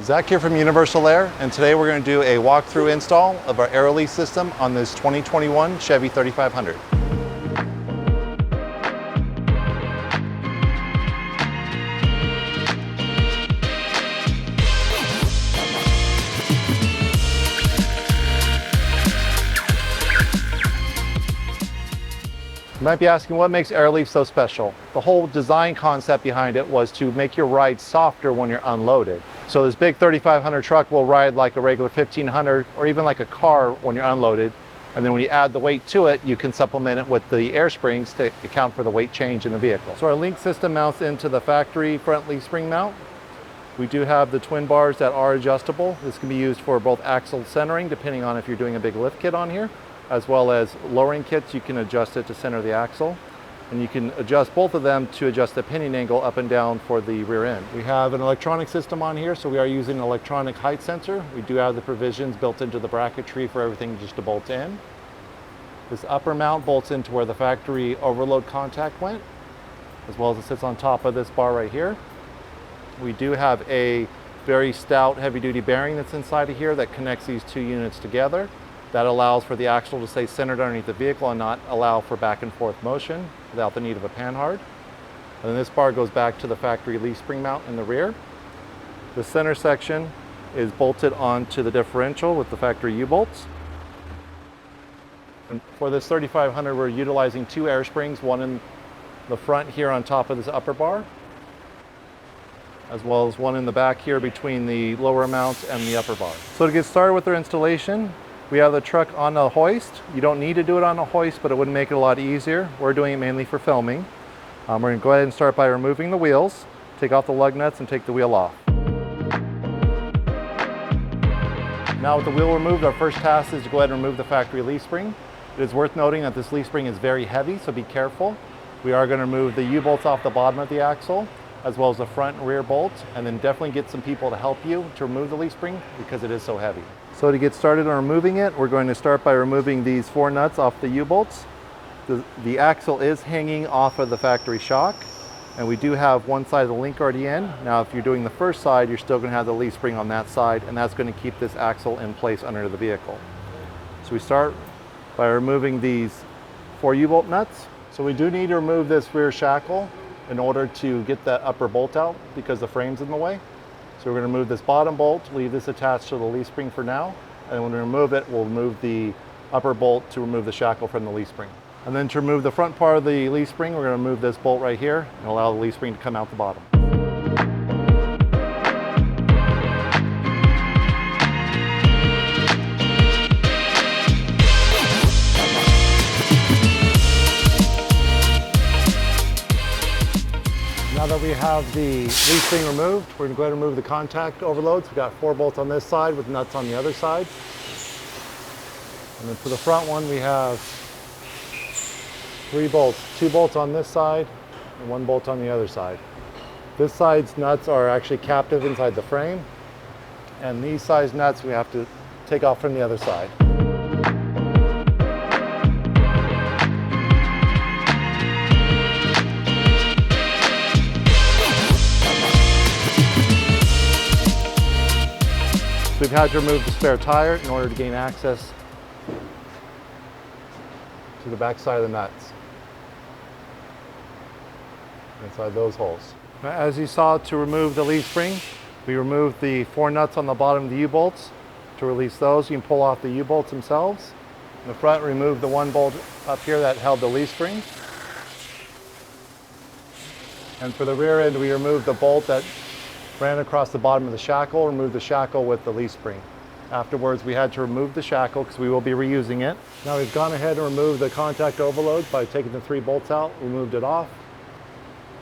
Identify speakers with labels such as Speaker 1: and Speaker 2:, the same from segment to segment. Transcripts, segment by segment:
Speaker 1: Zach here from Universal Air, and today we're going to do a walkthrough install of our Aeroleaf system on this 2021 Chevy 3500. You might be asking, what makes Aeroleaf so special? The whole design concept behind it was to make your ride softer when you're unloaded. So this big 3500 truck will ride like a regular 1500 or even like a car when you're unloaded. And then when you add the weight to it, you can supplement it with the air springs to account for the weight change in the vehicle. So our link system mounts into the factory front leaf spring mount. We do have the twin bars that are adjustable. This can be used for both axle centering, depending on if you're doing a big lift kit on here, as well as lowering kits. You can adjust it to center the axle. And you can adjust both of them to adjust the pinion angle up and down for the rear end. We have an electronic system on here, so we are using an electronic height sensor. We do have the provisions built into the bracketry for everything just to bolt in. This upper mount bolts into where the factory overload contact went, as well as it sits on top of this bar right here. We do have a very stout heavy-duty bearing that's inside of here that connects these two units together. That allows for the axle to stay centered underneath the vehicle and not allow for back and forth motion without the need of a panhard. And then this bar goes back to the factory leaf spring mount in the rear. The center section is bolted onto the differential with the factory U-bolts. And for this 3500, we're utilizing two air springs, one in the front here on top of this upper bar, as well as one in the back here between the lower mount and the upper bar. So to get started with our installation, we have the truck on a hoist. You don't need to do it on a hoist, but it would make it a lot easier. We're doing it mainly for filming. We're going to go ahead and start by removing the wheels, take off the lug nuts, and take the wheel off. Now with the wheel removed, our first task is to go ahead and remove the factory leaf spring. It is worth noting that this leaf spring is very heavy, so be careful. We are going to remove the U-bolts off the bottom of the axle, as well as the front and rear bolts, and then definitely get some people to help you to remove the leaf spring because it is so heavy. So to get started on removing it, we're going to start by removing these four nuts off the U-bolts. The axle is hanging off of the factory shock, and we do have one side of the link already in. Now if you're doing the first side, you're still going to have the leaf spring on that side, and that's going to keep this axle in place under the vehicle. So we start by removing these four U-bolt nuts. So we do need to remove this rear shackle in order to get that upper bolt out because the frame's in the way. So we're going to remove this bottom bolt, leave this attached to the leaf spring for now, and when we remove it, we'll remove the upper bolt to remove the shackle from the leaf spring. And then to remove the front part of the leaf spring, we're going to remove this bolt right here and allow the leaf spring to come out the bottom. Now that we have the leaf spring removed, we're going to go ahead and remove the contact overloads. We've got 4 bolts on this side with nuts on the other side. And then for the front one, we have 3 bolts, 2 bolts on this side and 1 bolt on the other side. This side's nuts are actually captive inside the frame, and these size nuts we have to take off from the other side. We've had to remove the spare tire in order to gain access to the back side of the nuts inside those holes. As you saw, to remove the leaf spring, we removed the 4 nuts on the bottom of the U-bolts. To release those, you can pull off the U-bolts themselves. In the front, remove the 1 bolt up here that held the leaf spring. And for the rear end, we removed the bolt that ran across the bottom of the shackle, removed the shackle with the leaf spring. Afterwards, we had to remove the shackle because we will be reusing it. Now we've gone ahead and removed the contact overload by taking the 3 bolts out, removed it off.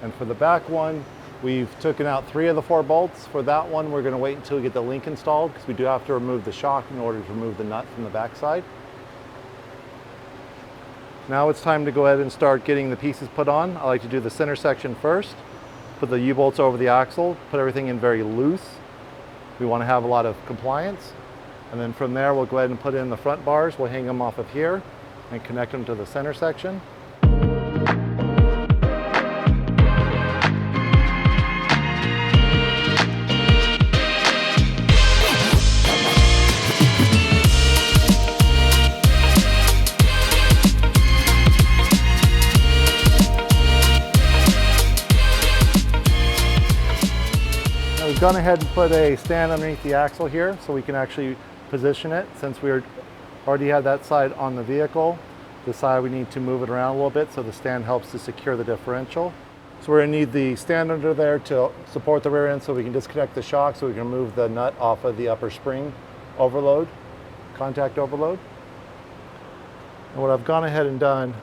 Speaker 1: And for the back one, we've taken out 3 of the 4 bolts. For that one, we're going to wait until we get the link installed because we do have to remove the shock in order to remove the nut from the back side. Now it's time to go ahead and start getting the pieces put on. I like to do the center section first. Put the U-bolts over the axle, put everything in very loose. We want to have a lot of compliance. And then from there, we'll go ahead and put in the front bars. We'll hang them off of here and connect them to the center section. gone ahead and put a stand underneath the axle here so we can actually position it. Since we already had that side on the vehicle, this side we need to move it around a little bit so the stand helps to secure the differential. So we're going to need the stand under there to support the rear end so we can disconnect the shock so we can remove the nut off of the upper spring overload, contact overload. And what I've gone ahead and done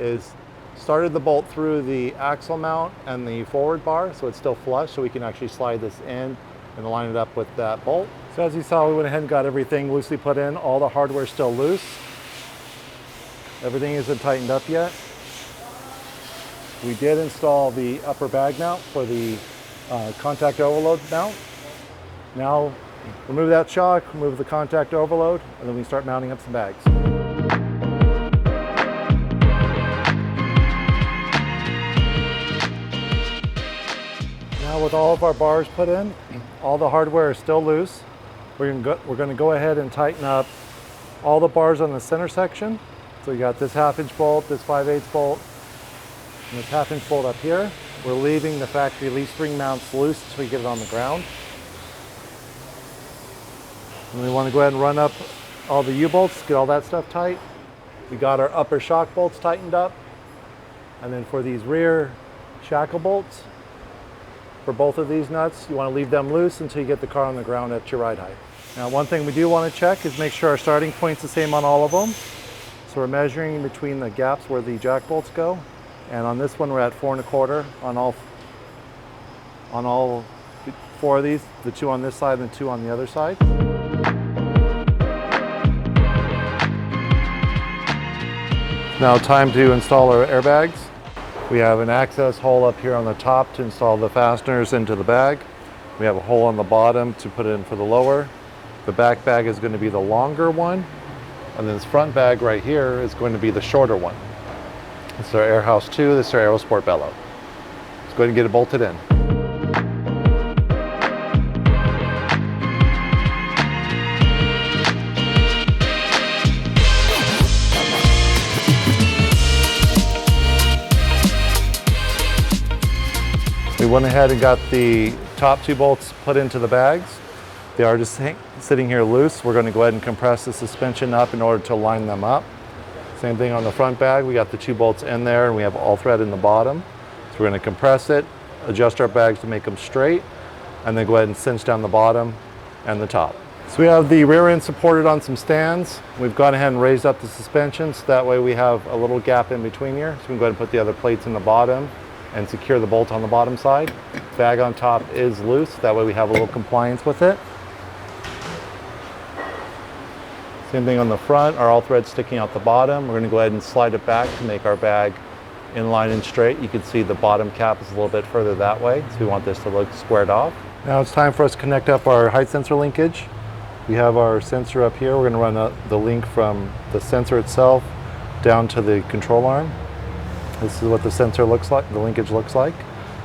Speaker 1: is started the bolt through the axle mount and the forward bar so it's still flush so we can actually slide this in and line it up with that bolt. So as you saw, we went ahead and got everything loosely put in. All the hardware is still loose. Everything isn't tightened up yet. We did install the upper bag mount for the contact overload mount. Now remove that shock, remove the contact overload, and then we start mounting up some bags. Now with all of our bars put in, all the hardware is still loose. We're going to go ahead and tighten up all the bars on the center section. So you got this 1/2" bolt, this 5/8 bolt, and this 1/2" bolt up here. We're leaving the factory leaf spring mounts loose until we get it on the ground. And we want to go ahead and run up all the U-bolts, get all that stuff tight. We got our upper shock bolts tightened up. And then for these rear shackle bolts, for both of these nuts, you want to leave them loose until you get the car on the ground at your ride height. Now, one thing we do want to check is make sure our starting point's the same on all of them. So we're measuring between the gaps where the jack bolts go. And on this one, we're at 4 1/4 on all 4 of these, the 2 on this side and the 2 on the other side. Now time to install our airbags. We have an access hole up here on the top to install the fasteners into the bag. We have a hole on the bottom to put in for the lower. The back bag is going to be the longer one, and then this front bag right here is going to be the shorter one. This is our Air House 2, this is our Aerosport bellow. Let's go ahead and get it bolted in. We went ahead and got the top 2 bolts put into the bags. They are just sitting here loose. We're going to go ahead and compress the suspension up in order to line them up. Same thing on the front bag. We got the 2 bolts in there and we have all thread in the bottom. So we're going to compress it, adjust our bags to make them straight, and then go ahead and cinch down the bottom and the top. So we have the rear end supported on some stands. We've gone ahead and raised up the suspension so that way we have a little gap in between here. So we can go ahead and put the other plates in the bottom and secure the bolt on the bottom side. Bag on top is loose, that way we have a little compliance with it. Same thing on the front, our all threads sticking out the bottom. We're going to go ahead and slide it back to make our bag in line and straight. You can see the bottom cap is a little bit further that way, so we want this to look squared off. Now it's time for us to connect up our height sensor linkage. We have our sensor up here. We're going to run the link from the sensor itself down to the control arm. This is what the sensor looks like, the linkage looks like.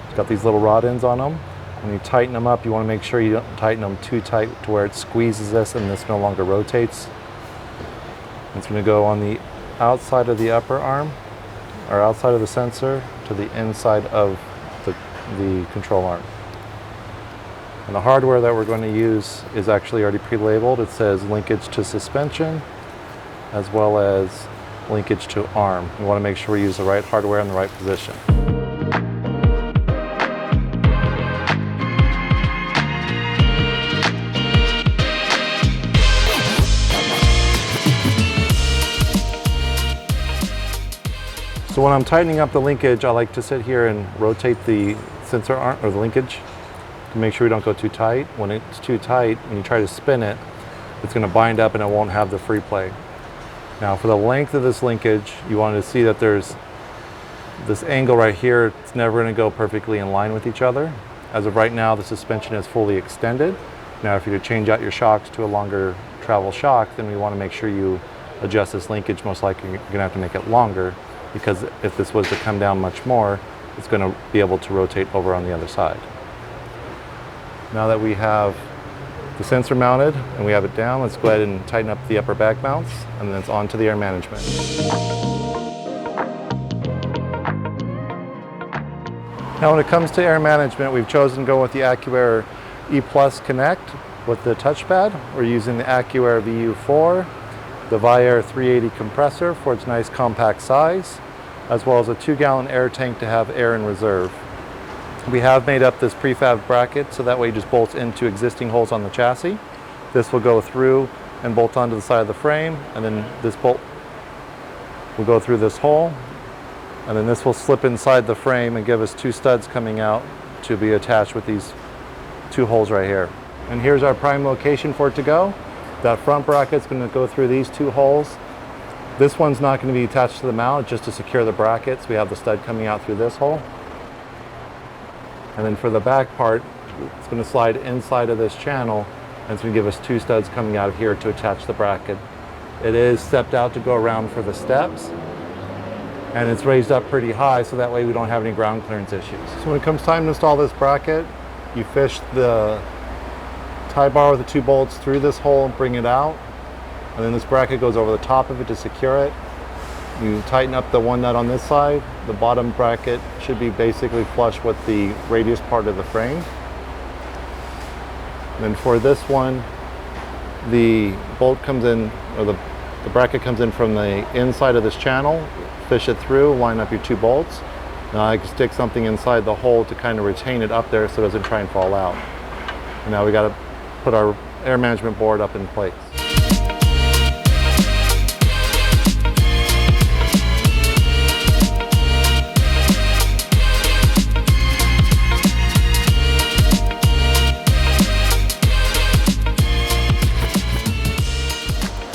Speaker 1: It's got these little rod ends on them. When you tighten them up, you want to make sure you don't tighten them too tight to where it squeezes this and this no longer rotates. It's going to go on the outside of the upper arm, or outside of the sensor, to the inside of the control arm. And the hardware that we're going to use is actually already pre-labeled. It says linkage to suspension, as well as linkage to arm. We want to make sure we use the right hardware in the right position. So when I'm tightening up the linkage, I like to sit here and rotate the sensor arm, or the linkage, to make sure we don't go too tight. When it's too tight, when you try to spin it, it's going to bind up and it won't have the free play. Now for the length of this linkage, you want to see that there's this angle right here. It's never going to go perfectly in line with each other. As of right now, the suspension is fully extended. Now if you change out your shocks to a longer travel shock, then we want to make sure you adjust this linkage. Most likely you're going to have to make it longer, because if this was to come down much more, it's going to be able to rotate over on the other side. Now that we have the sensor mounted and we have it down, let's go ahead and tighten up the upper back mounts, and then it's on to the air management. Now when it comes to air management, we've chosen to go with the AccuAir E Plus Connect with the touchpad. We're using the AccuAir VU4, the Viair 380 compressor for its nice compact size, as well as a 2-gallon air tank to have air in reserve. We have made up this prefab bracket so that way it just bolts into existing holes on the chassis. This will go through and bolt onto the side of the frame, and then this bolt will go through this hole, and then this will slip inside the frame and give us 2 studs coming out to be attached with these 2 holes right here. And here's our prime location for it to go. That front bracket's going to go through these 2 holes. This one's not going to be attached to the mount, just to secure the brackets. We have the stud coming out through this hole. And then for the back part, it's going to slide inside of this channel, and it's going to give us 2 studs coming out of here to attach the bracket. It is stepped out to go around for the steps, and it's raised up pretty high so that way we don't have any ground clearance issues. So when it comes time to install this bracket, you fish the tie bar with the 2 bolts through this hole and bring it out, and then this bracket goes over the top of it to secure it. You tighten up the 1 nut on this side. The bottom bracket should be basically flush with the radius part of the frame. And then for this one, the bolt comes in, or the bracket comes in from the inside of this channel. Fish it through, line up your 2 bolts. Now I can stick something inside the hole to kind of retain it up there so it doesn't try and fall out. And now we got to put our air management board up in place.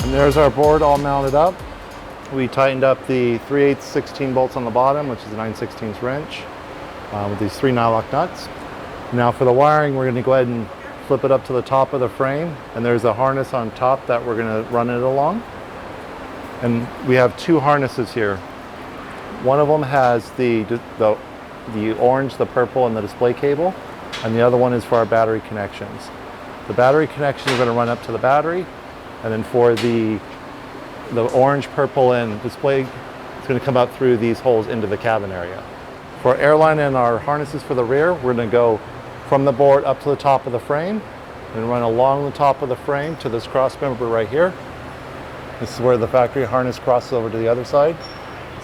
Speaker 1: And there's our board all mounted up. We tightened up the 3/8 16 bolts on the bottom, which is a 9/16 wrench, with these 3 nylock nuts. Now for the wiring, we're going to go ahead and flip it up to the top of the frame, and there's a harness on top that we're going to run it along. And we have 2 harnesses here. One of them has the orange, the purple, and the display cable, and the other one is for our battery connections. The battery connections are going to run up to the battery, and then for the orange, purple, and display, it's going to come up through these holes into the cabin area. For airline and our harnesses for the rear, we're going to go from the board up to the top of the frame and run along the top of the frame to this cross member right here. This is where the factory harness crosses over to the other side.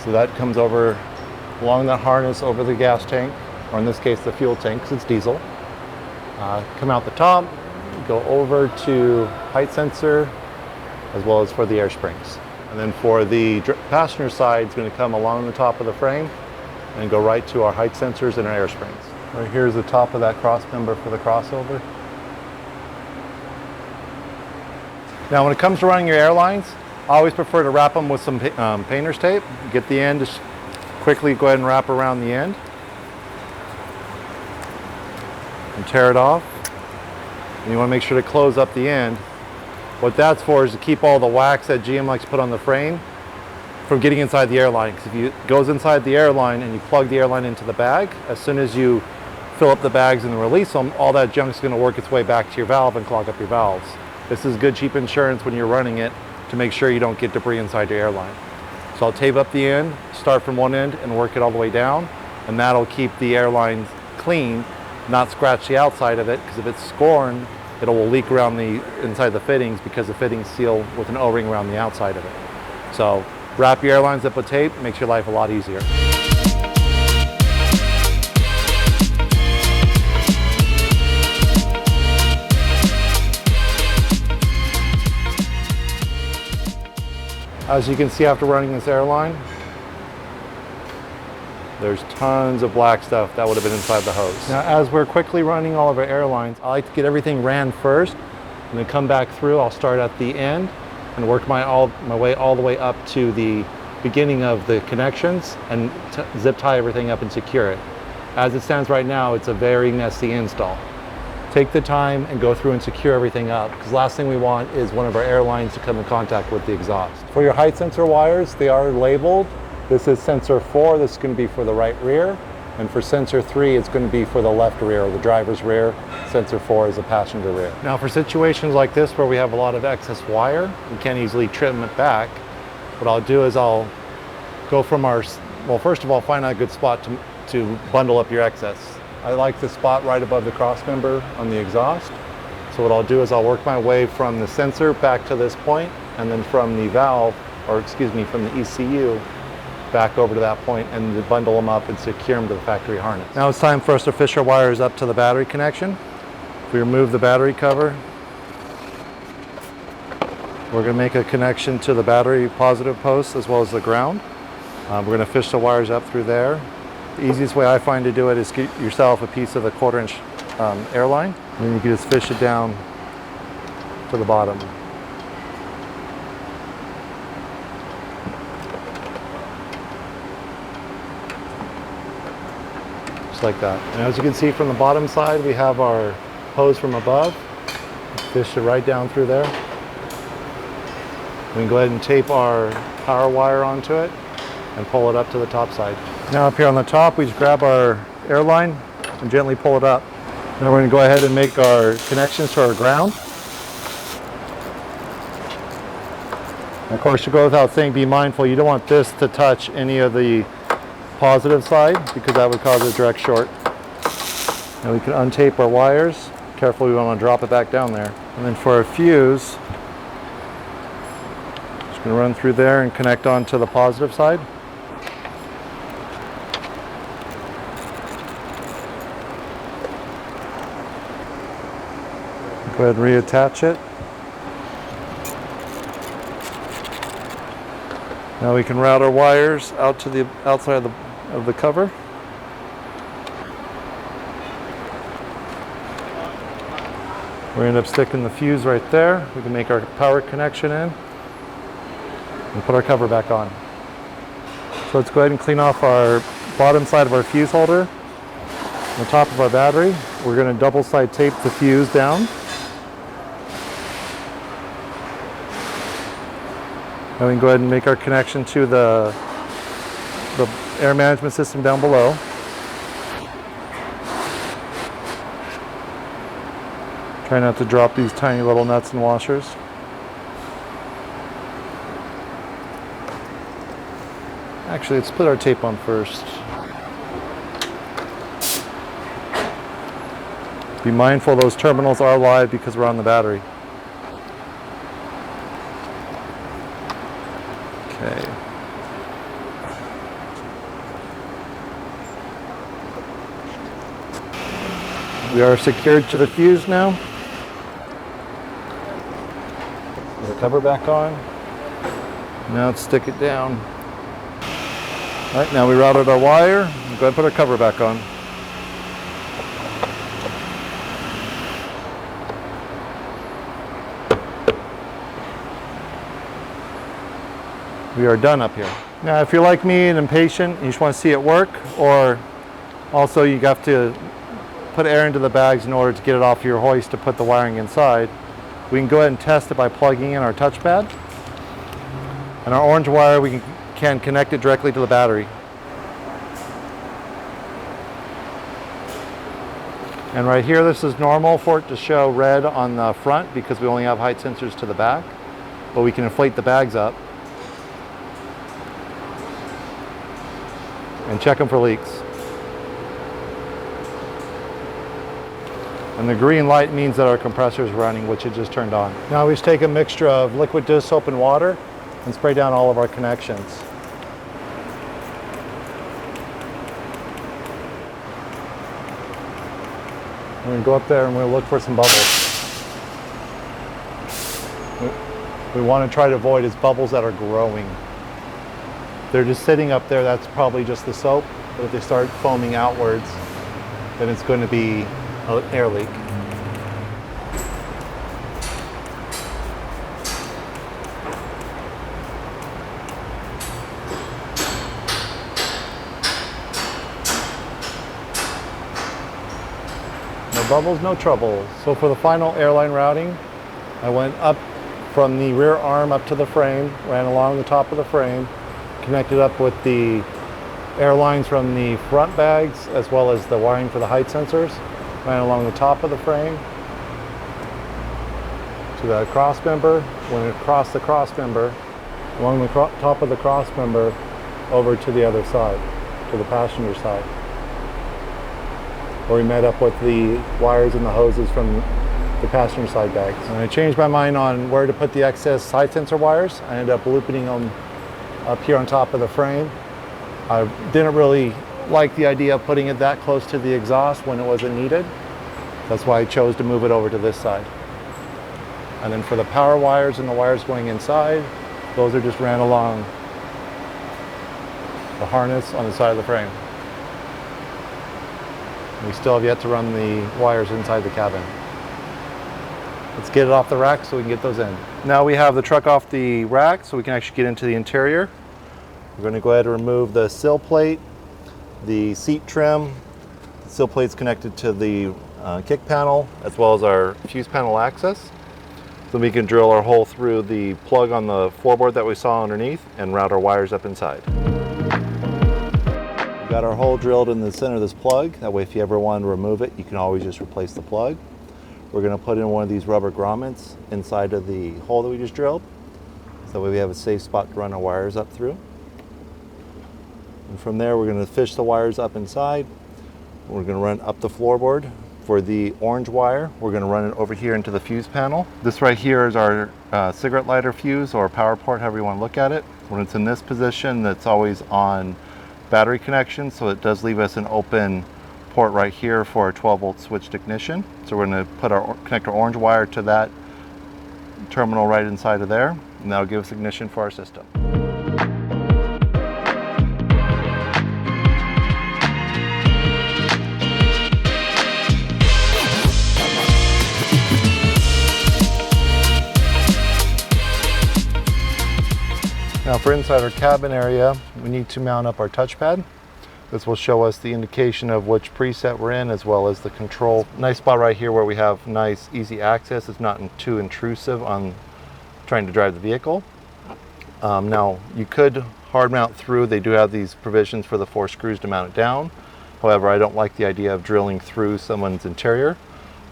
Speaker 1: So that comes over along the harness over the gas tank, or in this case the fuel tank because it's diesel. Come out the top, go over to height sensor, as well as for the air springs. And then for the passenger side, it's going to come along the top of the frame and go right to our height sensors and our air springs. Right here's the top of that cross member for the crossover. Now when it comes to running your airlines, I always prefer to wrap them with some painter's tape. Get the end, just quickly go ahead and wrap around the end and tear it off. And you want to make sure to close up the end. What that's for is to keep all the wax that GM likes to put on the frame from getting inside the airline. Because if it goes inside the airline and you plug the airline into the bag, as soon as you fill up the bags and release them, all that junk's going to work its way back to your valve and clog up your valves. This is good cheap insurance when you're running it to make sure you don't get debris inside your airline. So I'll tape up the end, start from one end and work it all the way down, and that'll keep the airline clean, not scratch the outside of it, because if it's scored, it will leak around the inside the fittings because the fittings seal with an O-ring around the outside of it. So wrap your airlines up with tape, makes your life a lot easier. As you can see after running this airline, there's tons of black stuff that would have been inside the hose. Now, as we're quickly running all of our airlines, I like to get everything ran first and then come back through. I'll start at the end and work my way all the way up to the beginning of the connections and zip tie everything up and secure it. As it stands right now, it's a very messy install. Take the time and go through and secure everything up, because last thing we want is one of our airlines to come in contact with the exhaust. For your height sensor wires, they are labeled. This is sensor 4, this is going to be for the right rear, and for sensor 3, it's going to be for the left rear, or the driver's rear. Sensor 4 is the passenger rear. Now for situations like this where we have a lot of excess wire, we can't easily trim it back, what I'll do is I'll go from our, well, first of all, find out a good spot to bundle up your excess. I like the spot right above the cross member on the exhaust. So what I'll do is I'll work my way from the sensor back to this point, and then from the valve, or excuse me, from the ECU back over to that point, and to bundle them up and secure them to the factory harness. Now it's time for us to fish our wires up to the battery connection. If we remove the battery cover, we're going to make a connection to the battery positive post as well as the ground. We're going to fish the wires up through there. The easiest way I find to do it is get yourself a piece of the 1/4 inch airline, and then you can just fish it down to the bottom. Just like that. And as you can see from the bottom side, we have our hose from above. Fish it right down through there. We can go ahead and tape our power wire onto it and pull it up to the top side. Now up here on the top, we just grab our airline and gently pull it up. Now we're going to go ahead and make our connections to our ground. And of course, to go without saying, be mindful, you don't want this to touch any of the positive side because that would cause a direct short. Now we can untape our wires. Carefully, we want to drop it back down there. And then for our fuse, just going to run through there and connect onto the positive side. Go ahead and reattach it. Now we can route our wires out to the outside of the cover. We end up sticking the fuse right there. We can make our power connection in and put our cover back on. So let's go ahead and clean off our bottom side of our fuse holder. On the top of our battery, we're going to double side tape the fuse down. And we can go ahead and make our connection to the air management system down below. Try not to drop these tiny little nuts and washers. Actually, let's put our tape on first. Be mindful those terminals are live because we're on the battery. Okay. We are secured to the fuse now. Put the cover back on. Now let's stick it down. All right, now we routed our wire. Go ahead and put our cover back on. We are done up here. Now, if you're like me and impatient, you just want to see it work, or also you have to put air into the bags in order to get it off your hoist to put the wiring inside, we can go ahead and test it by plugging in our touchpad. And our orange wire, we can connect it directly to the battery. And right here, this is normal for it to show red on the front because we only have height sensors to the back, but we can inflate the bags up and check them for leaks. And the green light means that our compressor is running, which it just turned on. Now we just take a mixture of liquid dish soap and water and spray down all of our connections. We're going to go up there and we'll look for some bubbles. We want to try to avoid is bubbles that are growing. They're just sitting up there, that's probably just the soap, but if they start foaming outwards, then it's going to be an air leak. No bubbles, no trouble. So for the final airline routing, I went up from the rear arm up to the frame, ran along the top of the frame, connected up with the airlines from the front bags as well as the wiring for the height sensors, ran along the top of the frame to the cross member, went across the cross member, along the top of the cross member over to the other side, to the passenger side. where we met up with the wires and the hoses from the passenger side bags. And I changed my mind on where to put the excess side sensor wires. I ended up looping them up here on top of the frame. I didn't really like the idea of putting it that close to the exhaust when it wasn't needed. That's why I chose to move it over to this side. And then for the power wires and the wires going inside, those are just ran along the harness on the side of the frame. We still have yet to run the wires inside the cabin. Let's get it off the rack so we can get those in. Now we have the truck off the rack so we can actually get into the interior. We're going to go ahead and remove the sill plate, the seat trim. The sill plate's connected to the kick panel as well as our fuse panel access. So we can drill our hole through the plug on the floorboard that we saw underneath and route our wires up inside. We've got our hole drilled in the center of this plug. That way if you ever want to remove it, you can always just replace the plug. We're going to put in one of these rubber grommets inside of the hole that we just drilled. So that way we have a safe spot to run our wires up through. And from there we're going to fish the wires up inside. We're going to run up the floorboard. For the orange wire, we're going to run it over here into the fuse panel. This right here is our cigarette lighter fuse or power port, however you want to look at it. When it's in this position, that's always on battery connection, so it does leave us an open port right here for a 12-volt switched ignition. So we're going to connect our orange wire to that terminal right inside of there, and that'll give us ignition for our system. Now for inside our cabin area, we need to mount up our touchpad. This will show us the indication of which preset we're in as well as the control. Nice spot right here where we have nice easy access. It's not too intrusive on trying to drive the vehicle. Now you could hard mount through. They do have these provisions for the 4 screws to mount it down. However, I don't like the idea of drilling through someone's interior.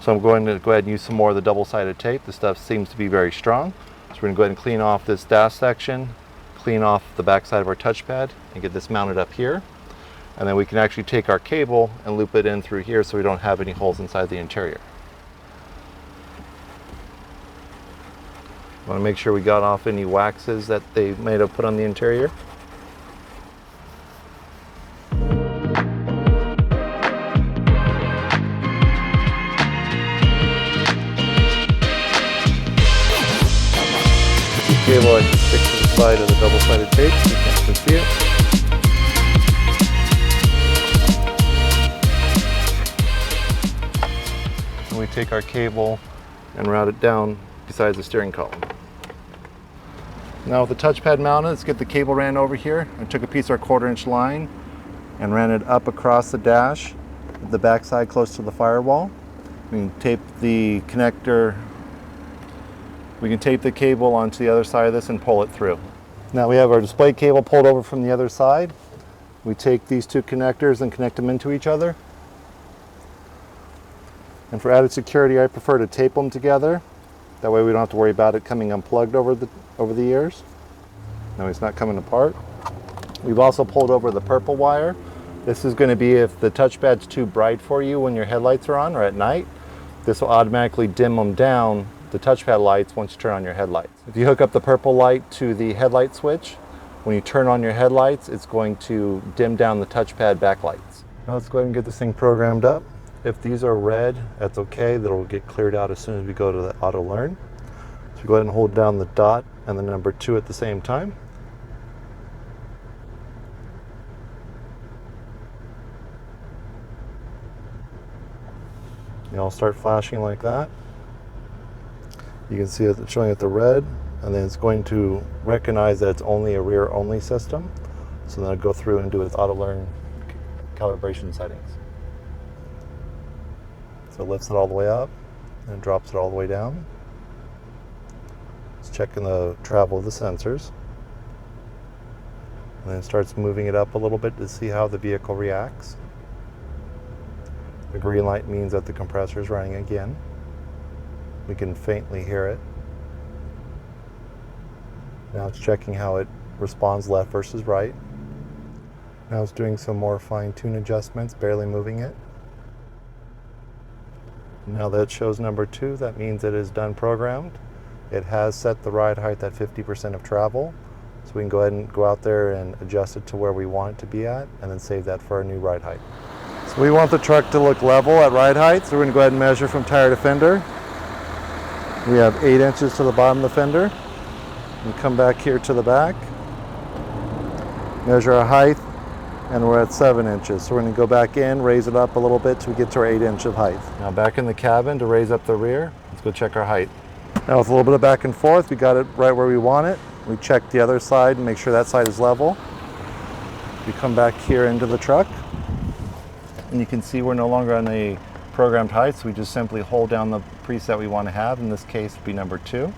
Speaker 1: So I'm going to go ahead and use some more of the double-sided tape. This stuff seems to be very strong. So we're going to go ahead and clean off this dash section, clean off the back side of our touchpad and get this mounted up here. And then we can actually take our cable and loop it in through here so we don't have any holes inside the interior. Want to make sure we got off any waxes that they may have put on the interior. Cable I can stick to the side of the double-sided tape so you can see it. And we take our cable and route it down beside the steering column. Now with the touchpad mounted, let's get the cable ran over here. I took a piece of our 1/4-inch line and ran it up across the dash, the backside close to the firewall. We can tape the connector. We can tape the cable onto the other side of this and pull it through. Now we have our display cable pulled over from the other side. We take these 2 connectors and connect them into each other. And for added security, I prefer to tape them together. That way we don't have to worry about it coming unplugged over the ears. Now it's not coming apart. We've also pulled over the purple wire. This is going to be if the touchpad's too bright for you when your headlights are on or at night. This will automatically dim them down, the touchpad lights, once you turn on your headlights. If you hook up the purple light to the headlight switch, when you turn on your headlights, it's going to dim down the touchpad backlights. Now let's go ahead and get this thing programmed up. If these are red, that's okay. That'll get cleared out as soon as we go to the auto learn. So go ahead and hold down the dot and the number 2 at the same time. It'll start flashing like that. You can see it showing at the red, and then it's going to recognize that it's only a rear only system. So then it'll go through and do its auto learn calibration settings. So it lifts it all the way up and drops it all the way down. It's checking the travel of the sensors. And then it starts moving it up a little bit to see how the vehicle reacts. The green light means that the compressor is running again. We can faintly hear it. Now it's checking how it responds left versus right. Now it's doing some more fine-tune adjustments, barely moving it. Now that it shows number 2, that means it is done programmed. It has set the ride height at 50% of travel. So we can go ahead and go out there and adjust it to where we want it to be at, and then save that for our new ride height. So we want the truck to look level at ride height, so we're going to go ahead and measure from tire to fender. We have 8 inches to the bottom of the fender. We come back here to the back, measure our height, and we're at 7 inches. So we're going to go back in, raise it up a little bit till we get to our 8 inch of height. Now back in the cabin to raise up the rear, let's go check our height. Now with a little bit of back and forth, we got it right where we want it. We check the other side and make sure that side is level. We come back here into the truck, and you can see we're no longer on the programmed height, so we just simply hold down the preset we want to have. In this case, it'd be number 2.